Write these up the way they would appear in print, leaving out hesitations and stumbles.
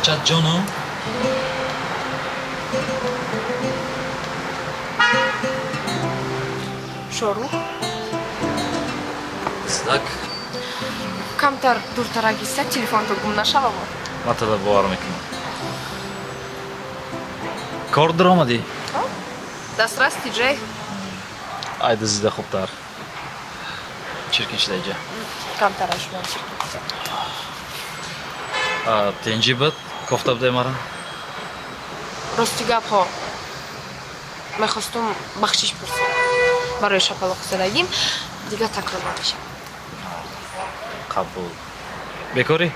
Amjad jonim. Shoruh, Sizak. kamtar durtara gitsa telefon to gumnashava. Matada bovar mekunam. Kor daromadi. Dasrasti jay. Ayda zida xubtar. Chirkinchlayja. Kamtarashman. Tenjibat koftabday mara. Рости гап ҳо мехостум бахшиш пурсам барои шапалоқ задагим дигар такрор намешавад. Qabul. Bekori?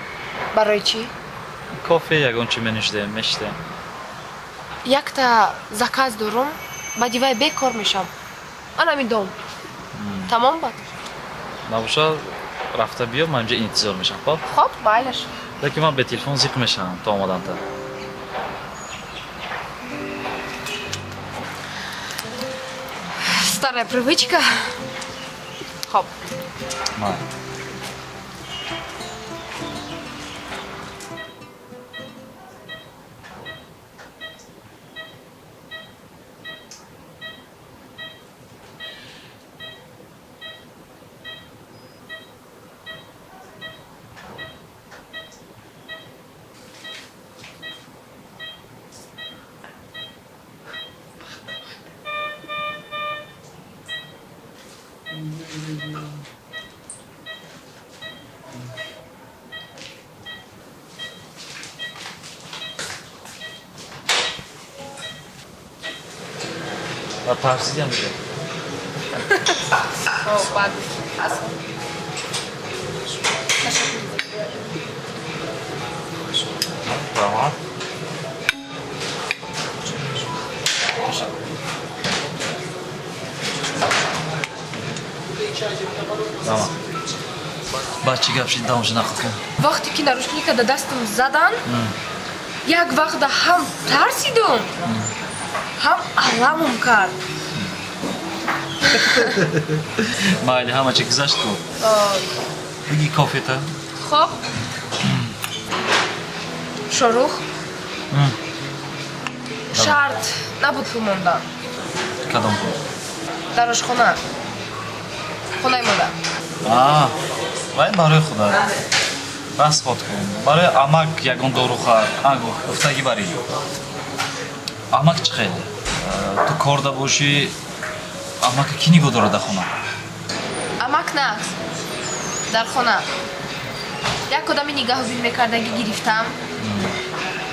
Барои чӣ? Кофе ягон чӣ менӯшидем, мешидем. Якта заказ дорум, баъди вай бекор мешавам. Анами дом. Тамом бад. Набоша рафта биё, ман инҷо интизор мешам, хоб? Хоб, байлаш. Лекин ман бе телефон зиқ мешавам то омадамта. Старая привычка. Хоб. Ман. Tavsiyem mi? Oh, bad. Asıl. Teşekkür ederim. Tamam. Tamam. Бачи гап шид дамош нахокам. Вақте ки нарушника да дастам задан, як вақт ҳам тарсидум, ҳам аламум кард. Майли, ҳама чӣ гузашт ку. Биги кофета. Хоб. Шорух. Шарт набуд пул мондан. Кадом пул? Дар ошхона. Хонаи модар. Вай барои худа. Бас ход кун. Барои амак ягон доруха. Гуфтагӣ барӣ. Амак чӣ хеле? Ту корда бошӣ, амака кӣ нигоҳ дорад дар хона? Амак нааст. Дар хона. Як одами нигаҳубин мекардагӣ гирифтам.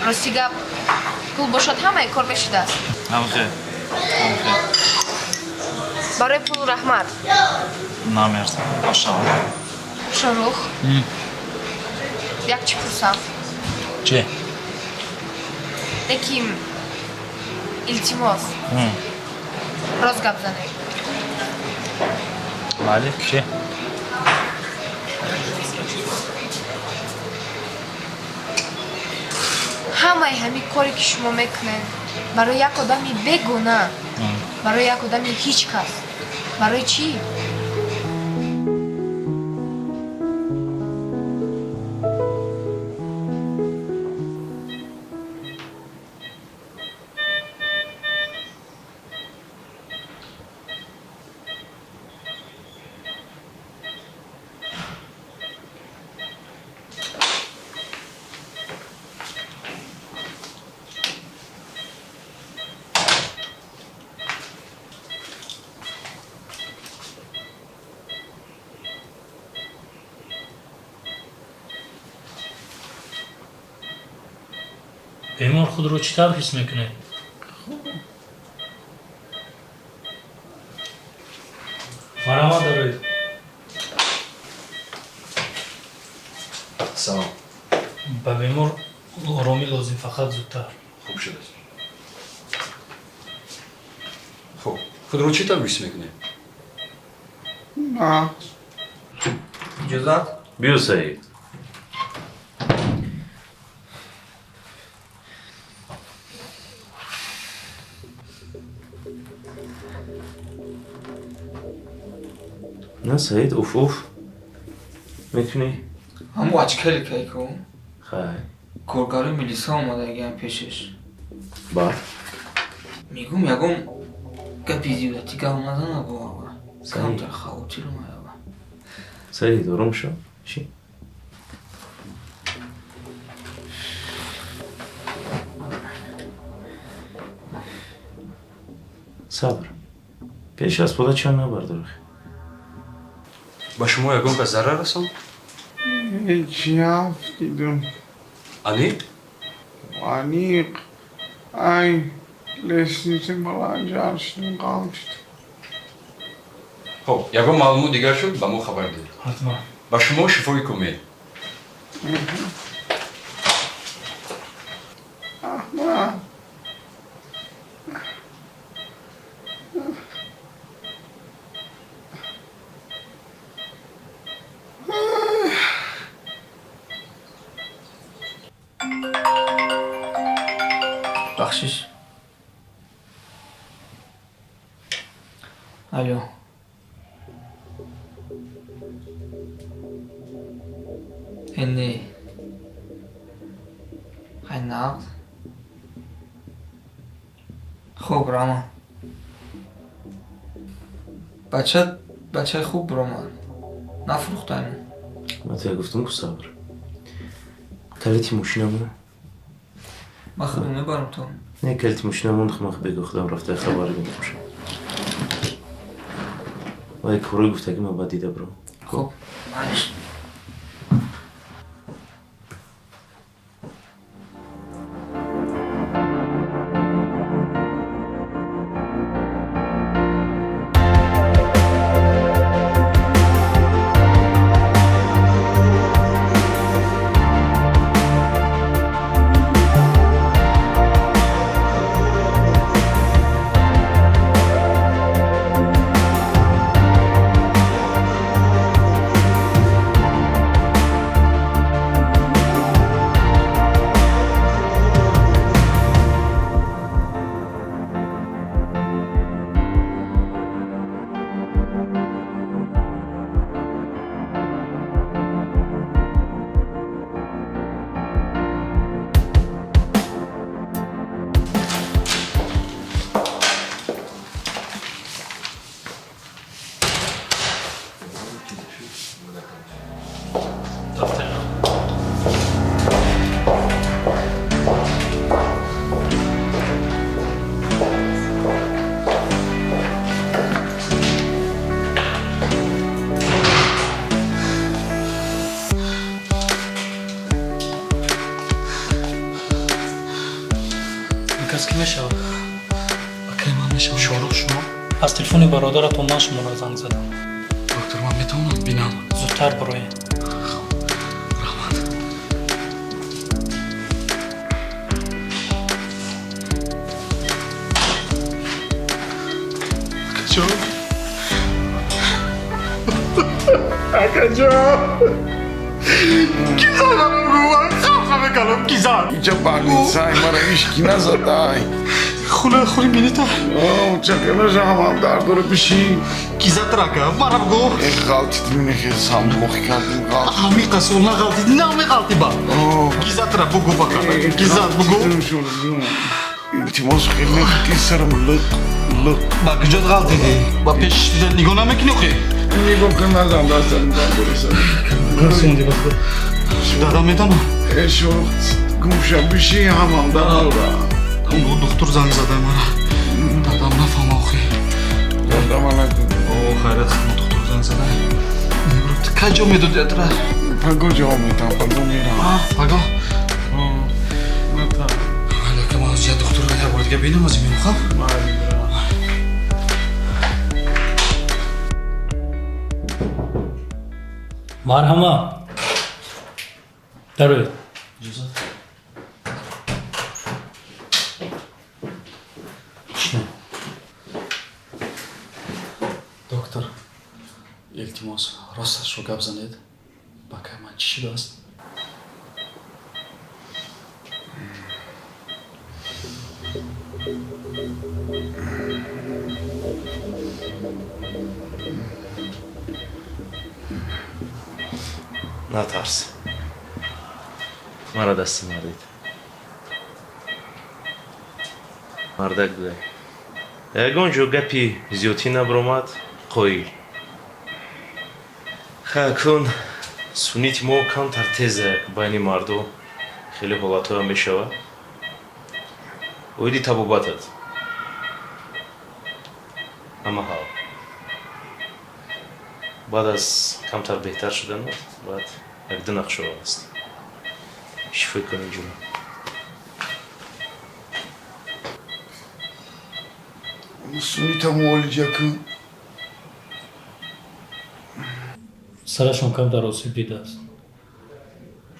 Рости гап, пул бошад ҳамаи кор мешудааст. Намехе. Барои пул раҳмат. Намерзам. Бошава. Шорух. Як чӣ пурсам. Чӣ? Лекин илтимос. Рост гап занем. Майли, чӣ? ҳамаи ҳамин коре ки шумо мекунед барои як одами бегона, барои як одами ҳеҷ кас. Барои чӣ? бемор худро чӣ тавр ҳис мекунед? марҳамат доред. Салом. ба бемор оромӣ лозим, фақат зудтар. Хуб шудааст. Хуб, худро чӣ тавр ҳис мекунед? иҷозат? Биё Саид. На Саид, уф. Мекунӣ? ҳаму ачкали кайку? Хай. коргари милиса омадагиам пешеш. Ба. Мигум ягон гапи зиёдати гап назана бо ава. Саид. Камтар хавотиру маява. Саид, ором шо. Чӣ? сабр. пеш аз пуда чиё набардор. ба шумо ягонка зарар расон? Ҳеҷ нафдидум. Ани? Аниқ. Ай, лестница баланҷар шудим, қалб шудим. Хоб, ягон маълумот дигар шуд, ба мо хабар дед. ҳатман. Ба шумо шифои кумед. Аҳмад. Бахшиш. Алло. Энне. Хай нақд. Хуб, Рама. бачаи хуб Роман. Нафурухтаем. ман тия гуфтам ку сабр. калити мошинамона. Ман худам мебарам то. не калити мошинамон хмах бегу худам рафта хабари мехушам. вай корои гуфтаги ман бад дида бро. Хуб, майш. кас ки мешавад? Окей, ман мешавам. Шорух шумо? аз телефони бародаратон ман шуморо занг задам. Доктор, ман метавонам бинам? зудтар бироед. Раҳмат. Акаҷон. Акаҷон. Кизанам гуван, хавха мекалам, кизан. Инҷа больницаи мара ишки назадай. Хуна хури минита. Чакалаша ҳамам дард дора биши. Кизат рака, марам гу. Ғалтиди минехе самбухи кардим ғалт. Ами қасуна ғалтиди, нами ғалти ба. Кизат ра бугу бака. Кизат бугу. илтимос хеле кисарам лық. Ба куҷот ғалтиди? Ба пеш нигоҳ намекунӣ хе? Нигоҳ кунадам дастам дорисам. расонди бахуд. Дадам медонам. Шохт гумша биши ҳамам дард дора. Доктор занг зада мара. Дадам нафаҳма охи. Дадам алакум. Хайрат худмо доктор занг зада. Каҷо медодиатра? Паго ҷавоб медам, паго мерам. Паго? Алака ман ҳозир докторро як бор дига бинам аз ин мехоҳам. марҳама дароед. Доктор, илтимос, росташро гап занед. Ба кай ман чӣ шудааст? натарс. мара дасти мардид. Мардак будай. Ягон ҷо гапи зиёдтӣ набаромад, қоил. Акун суннити мо камтар теза байни мардум хеле ҳолатҳоя мешавад. Оиди табобатад. Ама ҳал. Баъд аз камтар беҳтар шуданат, баъд як-ду нақшо аст. Шифои кунин ҷуна. Суннита муолиҷакун. сарашон камтар осиб дидааст.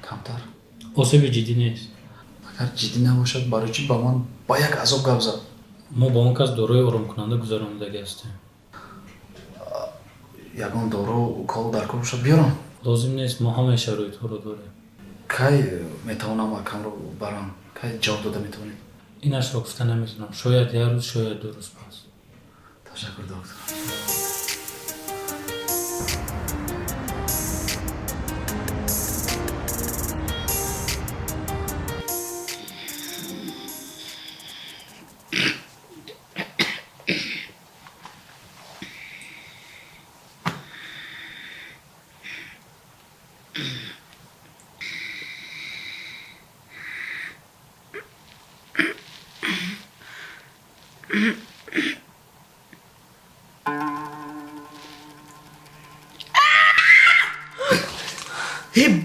камтар. осиби ҷиддӣ нест. агар ҷиддӣ набошад барои чӣ ба ман ба як азоб гап зад? мо ба он кас дорои оромкунанда гузаронидаги ҳастем. ягон дору укол дар кор бошад биёрам. лозим нест, мо ҳамаи шароитҳоро дорем. кай метавонам акамро барам? кай ҷавоб дода метавонед? инашро гуфта наметунам. шояд як рӯз, шояд 2 рӯз пас. ташаккур доктор.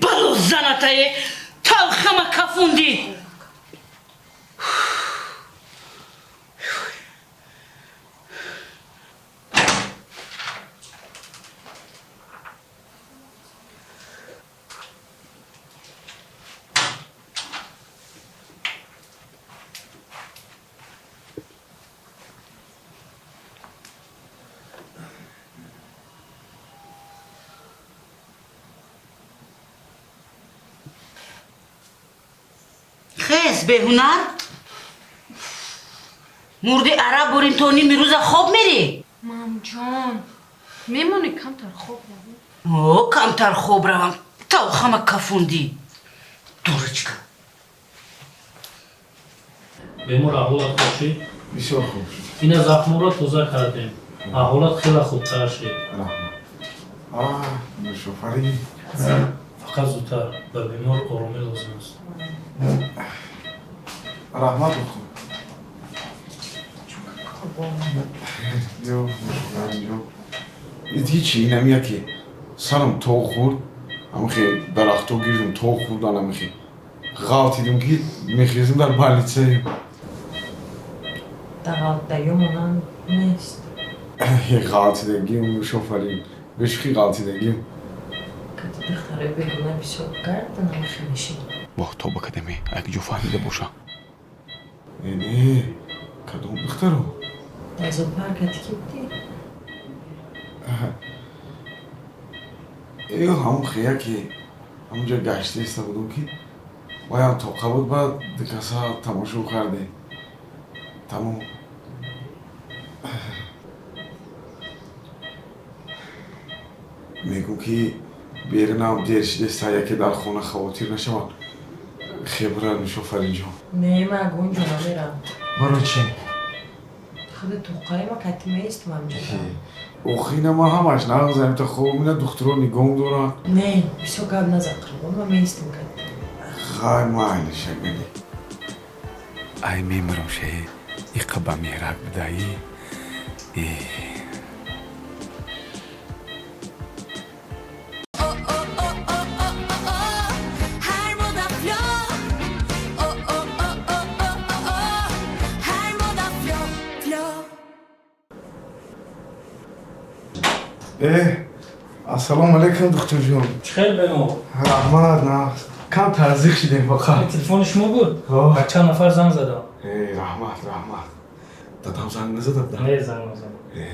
Ballo zanataye talxama kafundi. خیز به هنر مرد عرب برین تونی میروزا خواب میری مام جان میمونی کمتر خوب روی او کمتر خوب روم تا خمه کفوندی دورچکا бемор аҳолат бошӣ. بسیار خوب. ина захморо тоза кардем. аҳолат хеле хубтар шид. شوفری. фақат зудтар ба бемор оромӣ лозим аст. رحمت بخون. جو هیچی اینم یکی سرم تو خورد هم خیلی درختو گیردم تو خورد آنم خیلی غلطیدم که میخیزم در بالیچه غلطیمونم نیست یه غلطیدگیم شوفریم بهش خیلی غلطیدگیم کتی دختره بگونه بسیار گردن هم خیلیشی با تو بکدمی اگه جو فهمیده باشم نه کدوم دخترو دازو پرکتی که بودی؟ ایو همون خیلی که همونجا گشته ایسته بودم که باید توقع بود بعد دکسا تماشو کرده تمام میگم که بیرنم دیرشی دسته یکی در خونه خواتیر نشود خبره نشوفر اینجا نه من اونجا نمیرم برای چی؟ خود توقعی ما کتیمه ایست من جدا اوخی ما همش نغزم تا خوب میره دخترو نگام دورن نه بسیار گب نزقرم من میستم کتیم خواهی ما عیلی شگلی ای میمرم شهید ای قبا میرک بدایی السلام علیکم دکتر جون چی خیلی بمور؟ رحمت نه کم ترزیق شدیم فقط تلفن شما بود؟ به چند نفر زنگ زدم رحمت دادم زنگ نزدم نه زنگ نزدم نه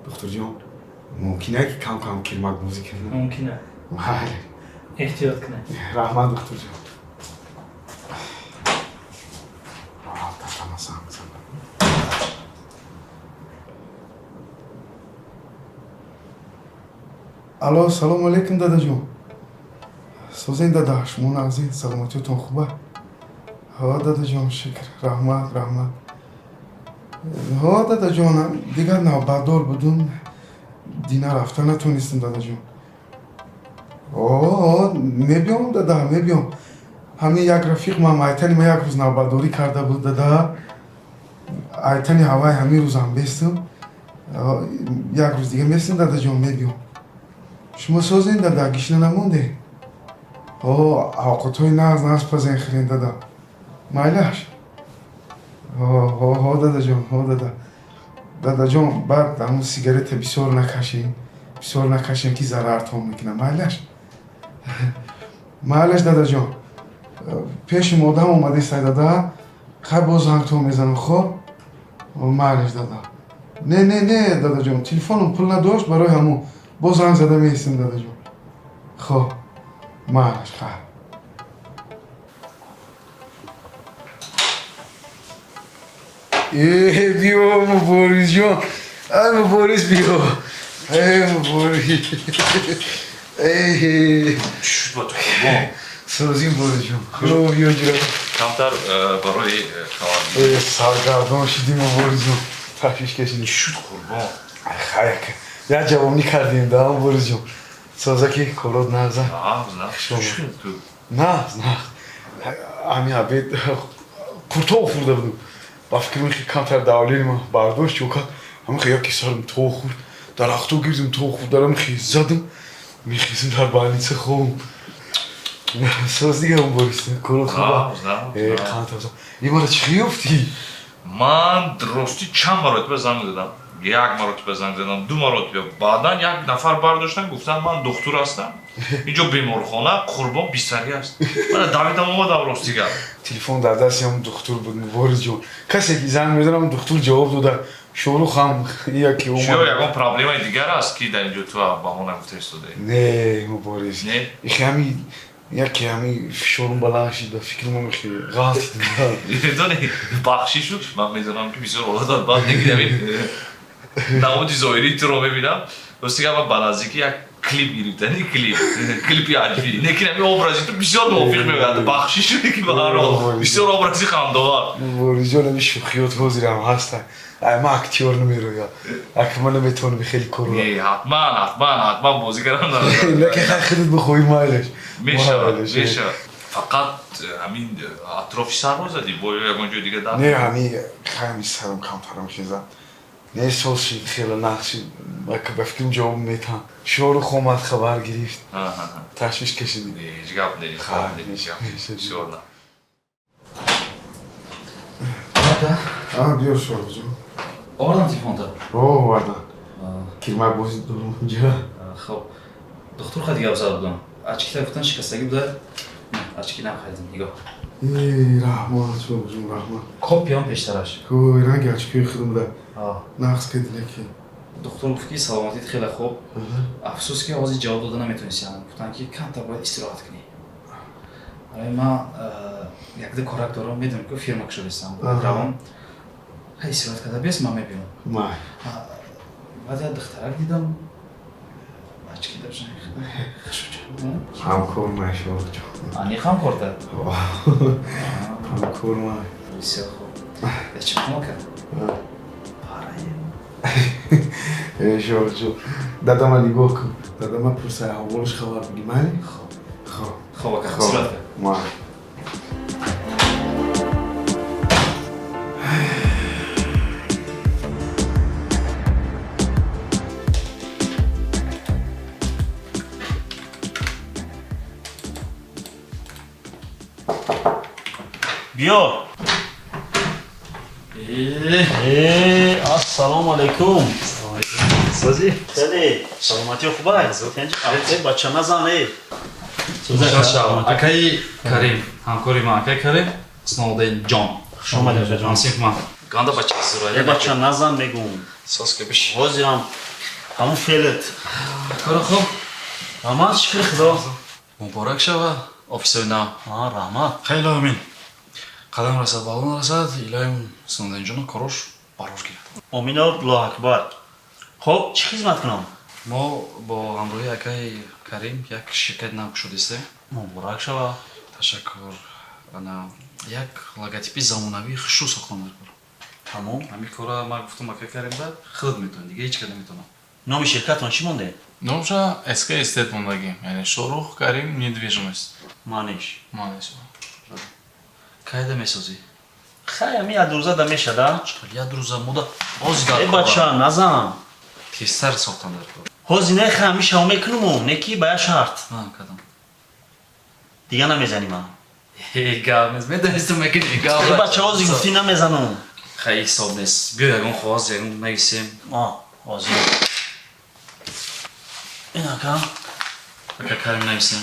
دکتر جون ممکنه که کم کلمات موزیک ممکنه بله احتیاط کنه رحمت دکتر جون الو سلام علیکم دادا جون سوزین دادا شما نازین سلامتیتون خوبه ها دادا جان شکر رحمت ها دادا جان دیگر نوبتدار بودم دینا رفتن نتونستم دادا جان میبیام دادا میبیام همین یک رفیق من ایتانی ما یک روز نوبتداری کرده بود دادا ایتانی هوای همین روز هم بستم یک روز دیگه میستم دادا جان میبیام شما سوزین دادا گیشنه نمونده اوقاتوی ناز پزین خیلین دادا مایلش دادا جان دادا جان بعد همون سیگارت بسیار نکشین که ضرر تو میکنه مایلش دادا جان پیش مادم اومده سای دادا خب باز زنگ تو میزنم خب مایلش دادا نه دادا جان تلفنم پول نداشت برای همون باز زنگ زده میستیم دادا جان خب مایلش خب بیا مبارز جان مبارز بیا مبارز شد با تو خوربان سازیم بارز جان خب بیا جان کمتر برای خواب سرگردان شدیم مبارز جان تشویش کشیدیم شد خوربان خیلی یا جوانی کردیم دا مبارز جان سازه که کارات نغزه نه همین عبید کوتاه خورده بودم با فکر میخوای کمتر داولی ما برداشت چوکا همه خیلی که سرم تو خورد در اختو گیردم تو خورد دارم خیز زدم میخیزم در بالیچه خوم ساز دیگه هم باریسته کارات خوبه کمتر این باره چی افتی؟ من درستی چند مرتبه زنگ زدم یک مرتبه زنگ زدم دو مرتبه بعدا یک نفر برداشتن گفتن من دکتر هستم اینجا بیمارخانه قربان بیستری است من دویدم اومدم راستی کرد تلفن در دستی هم دکتر بود مبارز جان کسی که زنگ میزنم دکتر جواب داده شروع هم یکی اومد چرا یکم پرابلم دیگر است که در اینجا تو با ما نگفترستاده نه مبارز نه یکی همین یکی همین فشارم بلند شد به فکر من خیلی غلط میدونی بخشی شد من میدونم که بسیار اولاد بعد نگیدم نمودی ظاهری تو رو ببینم راستی که من بلازی که یک کلیپ گرفتن کلیپی عجیبی لیکن همین obrazی تو بسیار موافق میاد بخشی شده که برای بسیار obrazی خنده‌دار مبارز جان همین شوخیات حاضرم هستن ما اکتیور نمیرویم اگه من نمیتونم خیلی کارو نه حتما بازی کردن نداره لکه خیلی بخوی مایلش میشه فقط همین اطرافی سر رو زدی باید یکان جای دیگه دارم نه همین خیلی سرم کمترم شدم نه سوشی خیلی نقشی که بفکرم جواب میتونم شعر خومت خبر گرفت تشویش کشیدی هیچ گپ نیست بسیار نه بیا شعر جون آوردم تلفن تا آوردم کلمه بازی دارم اینجا خب دکتر خیلی گپ زده بودم اچکی گفتن شکستگی بوده نه اچکی نخریدم نگاه رحمت شو جون رحمت کپی هم پیشترش کوی رنگ اچکی خودم بوده نقص کردی که دکتر گفت که سلامتیت خیلی خوب افسوس که آوازی جواب داده نمیتونستی گفتن که کم تا باید استراحت کنی برای ما یک ده کارک دارم میدونم که فیرما کشو بستم باید روام خیلی استراحت کرده بیست من میبینم بعد یک دخترک دیدم اچکی داشتن همکار مای شما جان آنی خام کرده همکار مای بسیار خوب یه چی کما کرد؟ شما جان دادم نگاه کن دادم پرسه اولش خبر بگی مالی؟ خوب اکر صورت مای بیا السلام علیکم سازی خیلی سلامتی خوبه بچه نزنه акаи карим ҳамкори ман акаи карим сноуден ҷон ансиф ман ганда бачаи зурая бача назан мегум соска биш ҳозирам ҳамун феълет кора хуб раҳмат шукри худо муборак шава офисои нав раҳмат хело амин қадам расад балон расад илоҳим сноуден ҷоно корош барор гирад омино аллоҳ акбар хоб чӣ хизмат кунам мо бо ҳамроҳи акаи карим як ширкати нав кушодистем муборак шава. Ташаккур. Ана як логотипи замонави хушу сохта мекунам. Тамом. Ҳамин кора ман гуфтам ака Каримда худ метавонад, дига ҳеҷ кадом наметавонам. номи ширкатон чӣ монде? Номша СК Эстет мондагим, яъне Шорух Карим недвижимость. Маниш. Маниш. Кайда месозӣ? Хай ами ядрӯза да мешада? Ядрӯза мода ҳози дар бача назам. тестар сохтан дар кор. ҳози не хами шав мекунуму, неки ба я шарт. Кадом. Дига намезаним. Гавмез медонистам мекунӣ гав. Бача ҳози гуфтӣ намезанум. Хай ҳисоб нест. Биё ягон қоғоз ягон нависем. Ҳозир. Ин ака. Ака Карим нависем.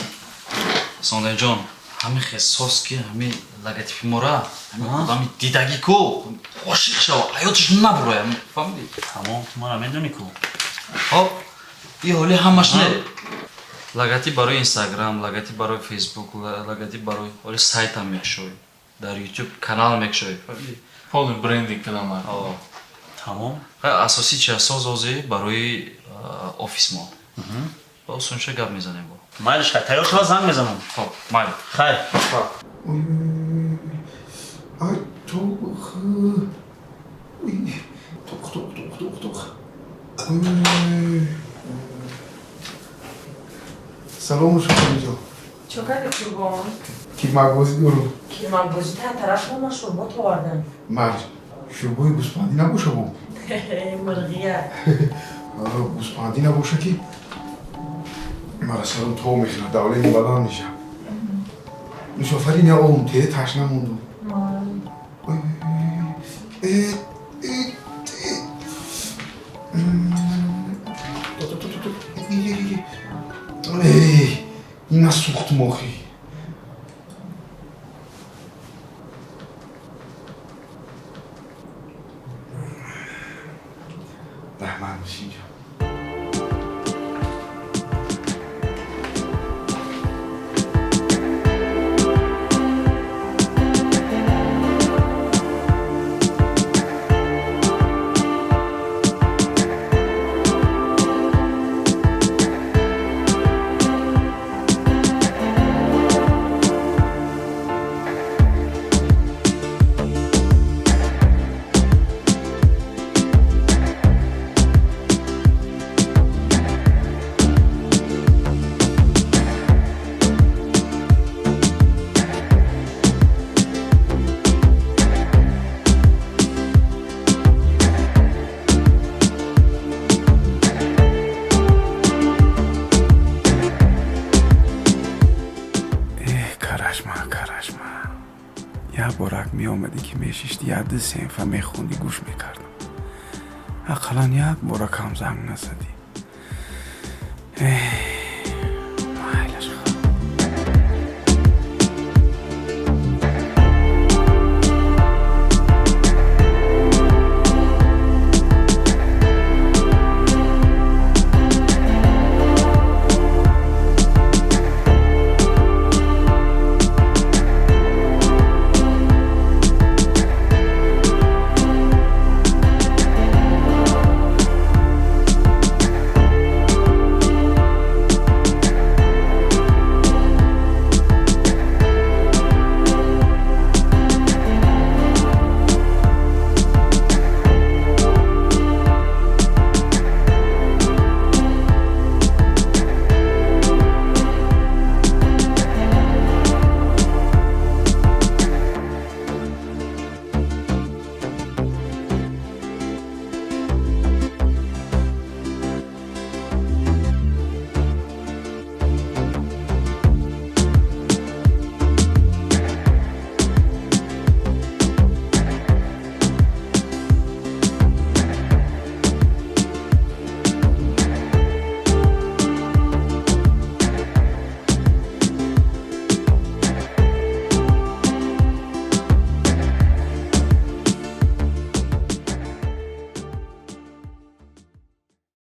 Сондаҷон, ҳамин хесос ки ҳамин логотипи мора, ҳамин одами дидаги ку ошиқ шава, ҳаётиш набуроя, фаҳмидӣ? Тамом, мана медонӣ ку. Ҳоп, ин ҳоли ҳамаш не. Логотип барои Instagram, логотип барои Facebook, логотип барои ҳоли сайтам мекушоӣ. Дар YouTube канал мекушоӣ, фаҳмидӣ? Полный брендинг кадамар. Тамом. Асосӣ чи аст созӣ барои офис мо. Осонша гап мезанем бо. Майлиш хай, тайёр шава занг мезанам. Хоп, майли. Хай. Ай, тух. Тух. Салом шукриҷо. Чё карди Қурбон? Кирмакбозӣ дорум. Кирмакбозӣ тарафо ма шурбот овардан. Мар, шурбои гӯспандӣ набоша бо. Мурғия. Гӯспандӣ набоша ки мара сарам то мехӯрад, давлени бадан мешавад. Мусофарин я ом те ташна монду. Ина сухт мохи. Раҳмат бошинҷо. як борак меомадӣ ки мешишти яди сенфа мехондӣ гӯш мекардам. Ақаллан як боракам занг назадӣ.